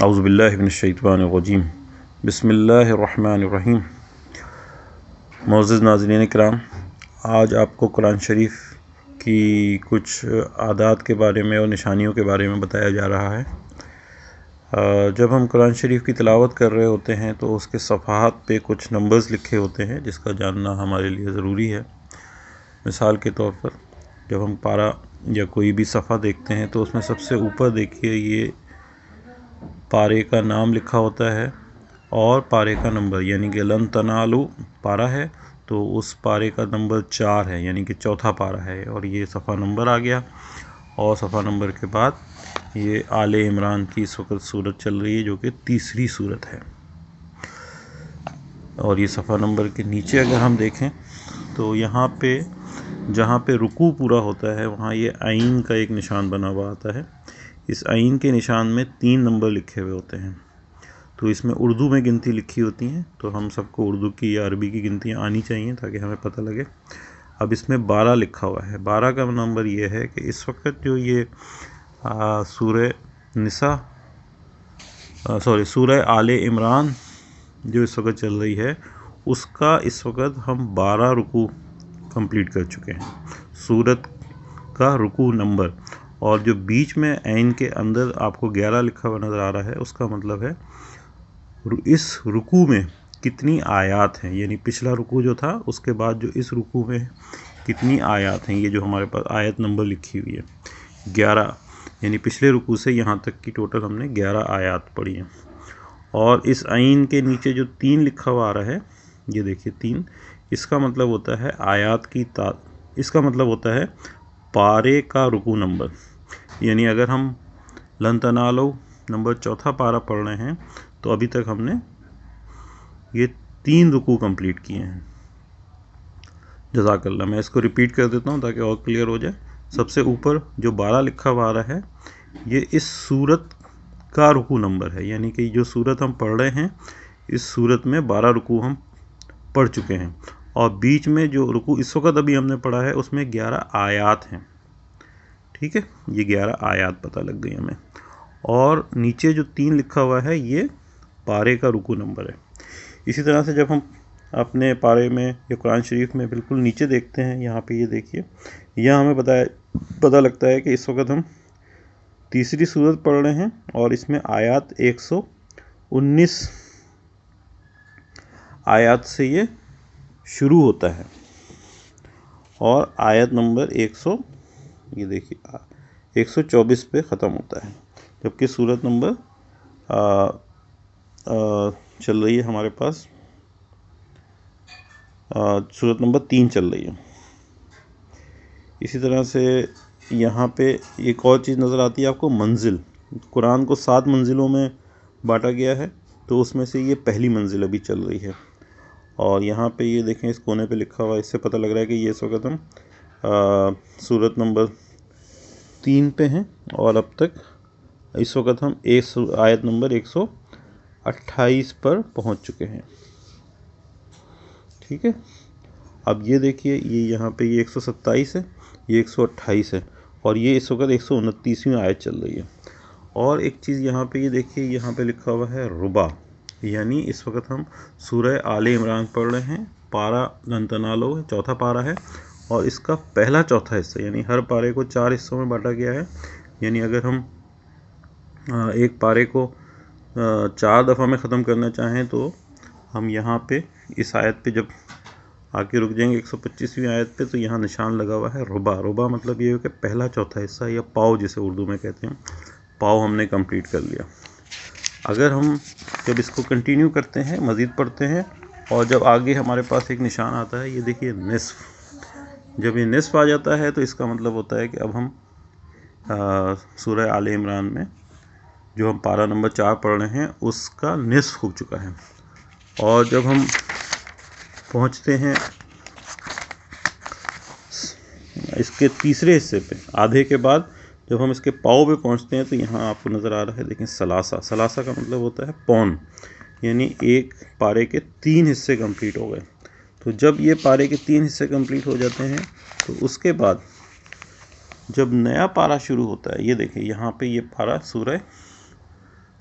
اعوذ باللہ من الشیطان الرجیم بسم اللہ الرحمن الرحیم۔ معزز ناظرین کرام، آج آپ کو قرآن شریف کی کچھ عادات کے بارے میں اور نشانیوں کے بارے میں بتایا جا رہا ہے۔ جب ہم قرآن شریف کی تلاوت کر رہے ہوتے ہیں تو اس کے صفحات پہ کچھ نمبرز لکھے ہوتے ہیں جس کا جاننا ہمارے لیے ضروری ہے۔ مثال کے طور پر جب ہم پارہ یا کوئی بھی صفحہ دیکھتے ہیں تو اس میں سب سے اوپر دیکھیے یہ پارے کا نام لکھا ہوتا ہے اور پارے کا نمبر، یعنی کہ لن تنالو پارہ ہے تو اس پارے کا نمبر 4 ہے، یعنی کہ چوتھا پارہ ہے، اور یہ صفحہ نمبر آ گیا۔ اور صفحہ نمبر کے بعد یہ آل عمران کی اس وقت صورت چل رہی ہے جو کہ تیسری صورت ہے۔ اور یہ صفحہ نمبر کے نیچے اگر ہم دیکھیں تو یہاں پہ جہاں پہ رکوع پورا ہوتا ہے وہاں یہ عین کا ایک نشان بنا ہوا آتا ہے۔ اس عین کے نشان میں 3 نمبر لکھے ہوئے ہوتے ہیں، تو اس میں اردو میں گنتی لکھی ہوتی ہیں، تو ہم سب کو اردو کی یا عربی کی گنتیاں آنی چاہیے تاکہ ہمیں پتہ لگے۔ اب اس میں 12 لکھا ہوا ہے۔ 12 کا نمبر یہ ہے کہ اس وقت جو یہ سورہ آل عمران جو اس وقت چل رہی ہے اس کا اس وقت ہم 12 رکوع کمپلیٹ کر چکے ہیں، سورت کا رکوع نمبر۔ اور جو بیچ میں عین کے اندر آپ کو 11 لکھا ہوا نظر آ رہا ہے اس کا مطلب ہے اس رکوع میں کتنی آیات ہیں، یعنی پچھلا رکوع جو تھا اس کے بعد جو اس رکوع میں کتنی آیات ہیں۔ یہ جو ہمارے پاس آیت نمبر لکھی ہوئی ہے 11، یعنی پچھلے رکوع سے یہاں تک کی ٹوٹل ہم نے 11 آیات پڑھی ہیں۔ اور اس عین کے نیچے جو 3 لکھا ہوا آ رہا ہے، یہ دیکھیے 3، اس کا مطلب ہوتا ہے آیات کی اس کا مطلب ہوتا ہے پارے کا رکوع نمبر، یعنی اگر ہم لن تنالو نمبر 4 پارہ پڑھ رہے ہیں تو ابھی تک ہم نے یہ 3 رکوع کمپلیٹ کیے ہیں۔ جزاک اللہ۔ میں اس کو ریپیٹ کر دیتا ہوں تاکہ اور کلیئر ہو جائے۔ سب سے اوپر جو 12 لکھا ہوا آ رہا ہے یہ اس سورت کا رکوع نمبر ہے، یعنی کہ جو سورت ہم پڑھ رہے ہیں اس سورت میں 12 رکوع ہم پڑھ چکے ہیں، اور بیچ میں جو رکوع اس وقت ابھی ہم نے پڑھا ہے اس میں 11 آیات ہیں۔ ٹھیک ہے، یہ 11 آیات پتہ لگ گئی ہمیں۔ اور نیچے جو 3 لکھا ہوا ہے یہ پارے کا رکوع نمبر ہے۔ اسی طرح سے جب ہم اپنے پارے میں یا قرآن شریف میں بالکل نیچے دیکھتے ہیں، یہاں پہ یہ دیکھیے، یہاں ہمیں پتہ لگتا ہے کہ اس وقت ہم تیسری صورت پڑھ رہے ہیں اور اس میں آیات 119 آیات سے یہ شروع ہوتا ہے، اور آیت نمبر یہ دیکھیے 124 پہ ختم ہوتا ہے، جبکہ صورت نمبر چل رہی ہے ہمارے پاس، صورت نمبر 3 چل رہی ہے۔ اسی طرح سے یہاں پہ ایک اور چیز نظر آتی ہے آپ کو، منزل۔ قرآن کو 7 منزلوں میں بانٹا گیا ہے، تو اس میں سے یہ پہلی منزل ابھی چل رہی ہے۔ اور یہاں پہ یہ دیکھیں اس کونے پہ لکھا ہوا ہے، اس سے پتہ لگ رہا ہے کہ یہ اس وقت ہم صورت نمبر 3 پہ ہیں، اور اب تک اس وقت ہم آیت نمبر 128 پر پہنچ چکے ہیں۔ ٹھیک ہے، اب یہ دیکھیے یہ یہاں پہ یہ 127 ہے، یہ 128 ہے، اور یہ اس وقت 129ویں آیت چل رہی ہے۔ اور ایک چیز یہاں پہ یہ دیکھیے، یہاں پہ لکھا ہوا ہے ربع، یعنی اس وقت ہم سورہ آل عمران پڑھ رہے ہیں، پارہ لن تنالو ہے، چوتھا پارہ ہے، اور اس کا پہلا چوتھا حصہ، یعنی ہر پارے کو 4 حصوں میں بانٹا گیا ہے، یعنی اگر ہم ایک پارے کو 4 دفعہ میں ختم کرنا چاہیں تو ہم یہاں پہ اس آیت پہ جب آ کے رک جائیں گے 125ویں آیت پہ، تو یہاں نشان لگا ہوا ہے ربع۔ ربع مطلب یہ ہے کہ پہلا چوتھا حصہ، یا پاؤ جسے اردو میں کہتے ہیں، پاؤ ہم نے کمپلیٹ کر لیا۔ اگر ہم جب اس کو کنٹینیو کرتے ہیں، مزید پڑھتے ہیں، اور جب آگے ہمارے پاس ایک نشان آتا ہے، یہ دیکھیے نصف، جب یہ نصف آ جاتا ہے تو اس کا مطلب ہوتا ہے کہ اب ہم سورہ آل عمران میں جو ہم پارہ نمبر 4 پڑھ رہے ہیں اس کا نصف ہو چکا ہے۔ اور جب ہم پہنچتے ہیں اس کے تیسرے حصے پہ، آدھے کے بعد جب ہم اس کے پاؤں پہ پہنچتے ہیں، تو یہاں آپ کو نظر آ رہا ہے دیکھیں ثلاثہ کا مطلب ہوتا ہے پون، یعنی ایک پارے کے 3 حصے کمپلیٹ ہو گئے۔ تو جب یہ پارے کے 3 حصے کمپلیٹ ہو جاتے ہیں تو اس کے بعد جب نیا پارہ شروع ہوتا ہے، یہ دیکھیں یہاں پہ یہ پارہ سورہ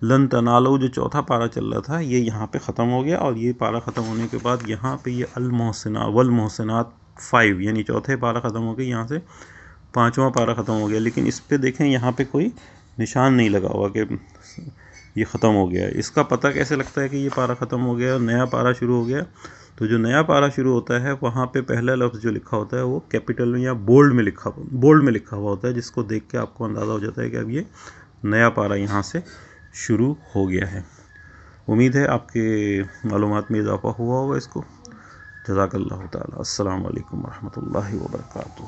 لن تنالو جو چوتھا پارہ چل رہا تھا یہ یہاں پہ ختم ہو گیا، اور یہ پارہ ختم ہونے کے بعد یہاں پہ یہ المحسنات والمحسنات 5 یعنی چوتھے پارہ ختم ہو گیا، یہاں سے 5واں پارہ ختم ہو گیا، لیکن اس پہ دیکھیں یہاں پہ کوئی نشان نہیں لگا ہوا کہ یہ ختم ہو گیا ہے۔ اس کا پتہ کیسے لگتا ہے کہ یہ پارہ ختم ہو گیا اور نیا پارہ شروع ہو گیا؟ تو جو نیا پارہ شروع ہوتا ہے وہاں پہ پہلا لفظ جو لکھا ہوتا ہے وہ کیپٹل میں یا بولڈ میں لکھا ہوا ہوتا ہے، جس کو دیکھ کے آپ کو اندازہ ہو جاتا ہے کہ اب یہ نیا پارہ یہاں سے شروع ہو گیا ہے۔ امید ہے آپ کے معلومات میں اضافہ ہوا ہوگا اس کو۔ جزاک اللہ تعالی۔ السلام علیکم ورحمۃ اللہ وبرکاتہ۔